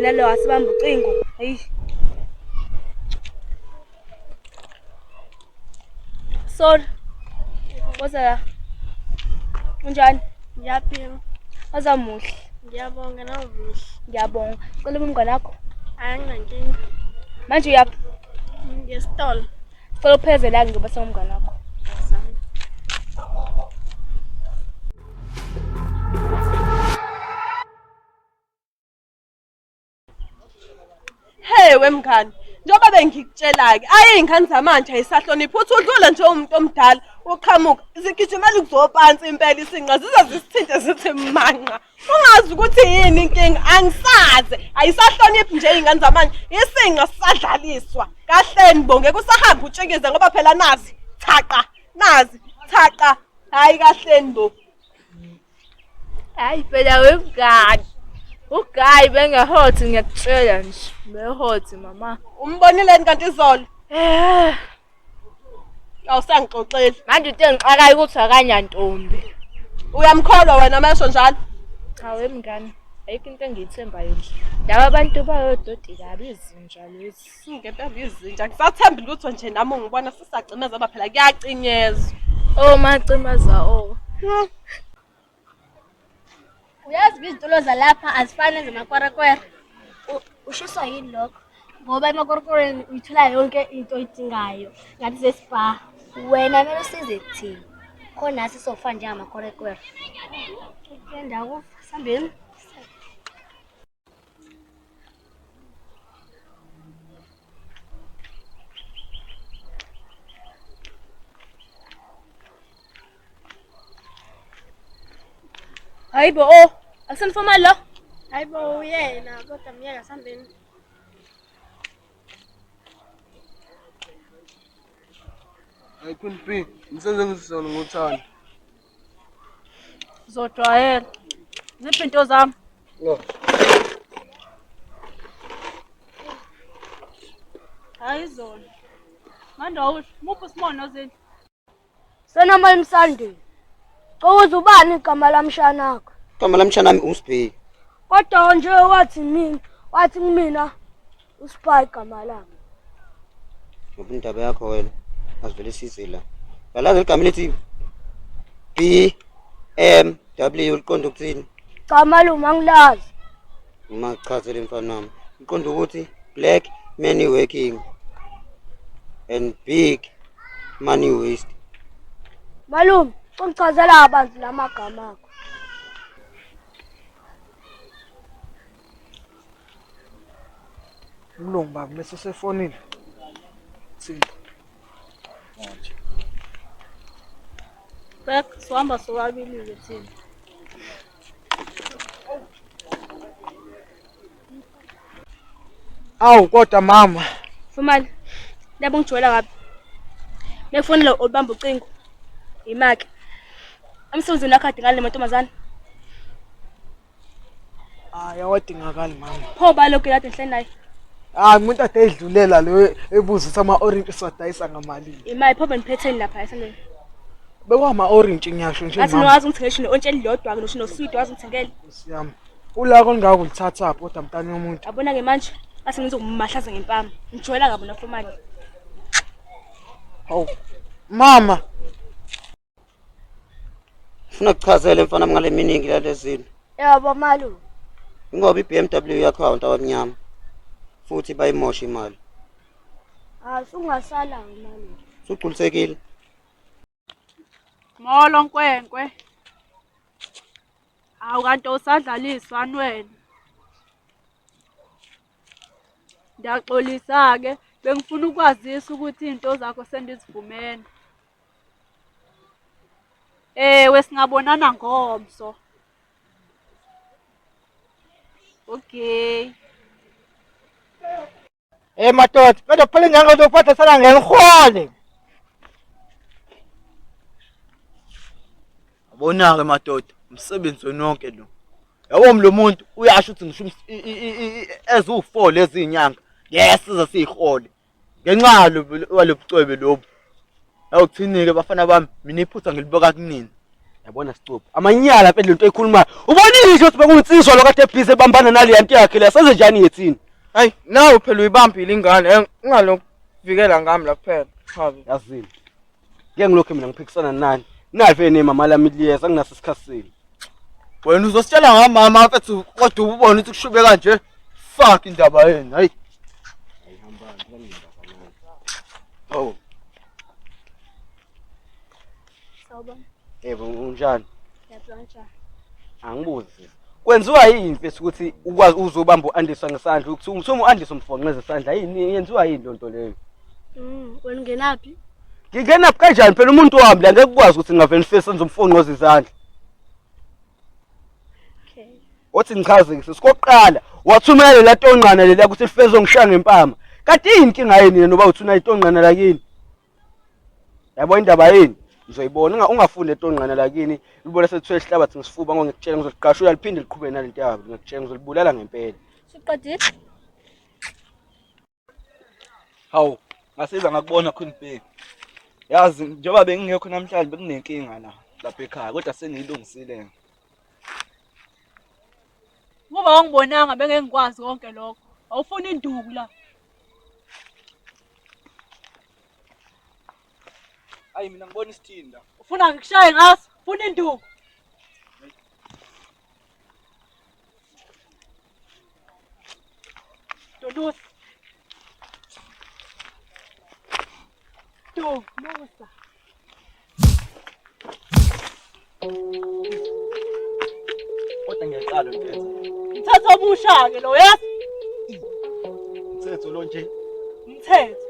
Nalo asibamba ucingo. Hayi. Sorry. What's Unjani? Ngiyaphila. Azamuhle. Ngiyabonga nawuvuhle. Ngiyabonga. Cela umngane wakho. Anginankinga. Manje uyaphi? Ngesitolo. Cela upheze la ngizoba sengumngane wakho. Hey wemngani, njengoba bengikutshela-ke ayingane zamanje ayisahloniphi uthi udlule nje umuntu omdala uqhamuka zigijimela ukuzopansi impela isinqa zize zisithinte zithi manqa. Ungazi ukuthi yini inkinga angisaze ayisahloniphi nje iy'ngane zamanje isinqa sisadlaliswa. Kahleni bonke kusahamba utshikize ngoba phela nazi thaqa hayi kahleni bo. Hayi phela wemngane. Ugayi bengahothi ngiyakutshela nje. Behothi mama. Umbonileni kanti izolo? Awusangixoxeli. Manje into engixakayo ukuthi akanyantombi. Uyamkholwa wena mesho njalo? Cha wemngane. Ayikho into engiyithembayo nje. Laba abantu bayododi kabi izinja lezi. Ngempela izinja ngisathemba lutho nje nami ungibona sisagcimeza ngoba phela kuyacinyezwa. Oh macimeza oh. Uyazi izitulo zalapha azifani zemakwerekwere. Ushiswa yini lokho? Ngoba emakwerekwereni uyithola yonke into oyidingayo. Ngathi sespa. Wena kumele usize thina. Khona nasi sofa nje amakwerekwere. Ngenda kufa sambeni. Hayibo oh, akusenifoma lo? Hayibo uyena kodwa miyeka sambeni. Hayi Queen B, ngisenze ngisizona ngothando. Zojwayela. Ziphi into zami? Yo. Hayi zona. Manje awusho, muphi Simono zini? Senoma emsandweni. Ukuze ubani igama lamshanakho? Igama lamshana nami uSibheki. Kodwa nje wathi kumina uSpy igama lami. Ngobundaba yakho wena. Asivele sizela. Yalazi igama lithi BMW liqonda ukuthini? Igama luma ngilazi. Uma chazele mfana wami. Liqonda ukuthi black man working and big money waste. Malume, ungichazela abantu lamagama akho. Mlungu baba bese sefonile. Thina. Manje. Back swamba sobabili thina. Awu kodwa mama. Fumani. Labo ngijwayela kabi. Nefonela ubamba ucingo. Imaki. Amsuzini lakho adingale lemantombazana. Yawadingakali mama. Pho balokho lade nhleni naye. Umuntu ade edlulela lo ebuza ama orange swadayisa ngamali. Imali pho beniphetheni lapha esandleni. Bekwama orange ngiyasho nje Ngathi mama. nowazi ngithengele shino ontsheli lodwa ke no sweet wazi ngithengele. Siyami. Ula kongaku lithatha kodwa mntana yomuntu. Abona ke manje base ngizokumahlaza ngempama. Ngijwayela kabi nofumani. Hawu. Mama. Ufuna ukuchazela mfana ngale miningi lalezini. Yebo malume. Ingoba iBMW account awamnyama. Futhi bayimosha imali. Sungasala malume. Suqhulisekile. Molo nkwenkwe. Awu kanti usadlaliswa wena. Ndiyaxolisa ke bengifuna ukwazisa ukuthi izinto zakho sendizivumene. Wesingabonana ngomso. Okay. Madoda, kodwa phela ingane uzophatha sala ngengihole. Abona-ke madoda, umsebenzi wonke lo. Yabo lo muntu uyasho ukuthi ngisho ezu4 lezi inyanga ngiyasiza sihole. Ngenxa lobucwebe lobu. Awuthini ke bafana bami, mina iphutha ngiliboka kunini. Yabona Sicupho, amanyala phela lento eyikhulumayo. Ubonile nje ukuthi bekungitsizwa lo kade ebhizi ebambana nale anti yakhe la senze njani yethini? Hayi, nawe phela uyibambile ingane, ungalokuvikela ngami la kuphela. Chazi. Yazini. Ngeke ngilokho mina ngiphikisana nani. Nalve nemama lami liyeza nginaso isikhathini. Wena uzositshela ngamama mfethu kodwa ubone ukuthi kushube kanje. Fuck indaba yenu. Hayi. Oh. Sawubona. Yebo unjani? Yaphila kanjani? Angibuzi. Kwenziwa yini mfethu ukuthi ukwazi uzobamba uAndiswa ngesandla ukuthi umthuma uAndiswa umfonqeze isandla yini yenziwa yini lonto leyo? Wena ungenaphi? Ngingena kanjani phela umuntu wami la ngeke ukwazi ukuthi ngavele face ngizomfonqoza izandla. Okay. Othi ngichaze sikoqala wathumela le tonqana le ukuthi lifezo ngishaya ngempama. Kanti inkinga yini noba uthuna itonqana lakini? Yabo indaba yini? Ngizoyibona ungafuni letonqana lakini libone sethwe isihlabathi ngisifuba ngokutshela ngizoliqasha uyaliphinde liqhubeke nalento yabo ngikutshela ngizolibulala ngempela. Siqedile? Hawu, ngasiza ngakubona Khunibheki. Yazi njengoba bengingekho namhlanje bekunenkinga lapha ekhaya kodwa sengiyilungisile. Ngoba wangibonanga bengeke ngikwazi konke lokho. Awufuni induku la. Hayi mina ngibona isithinda. Ufuna ngikushaye ngaso? Ufuna induku. Dodosi. Dodosa. Kodwa ngiyaqala mfethu. Mthetho omusha ke lo yazi? Mthetho lo nje. Mthetho.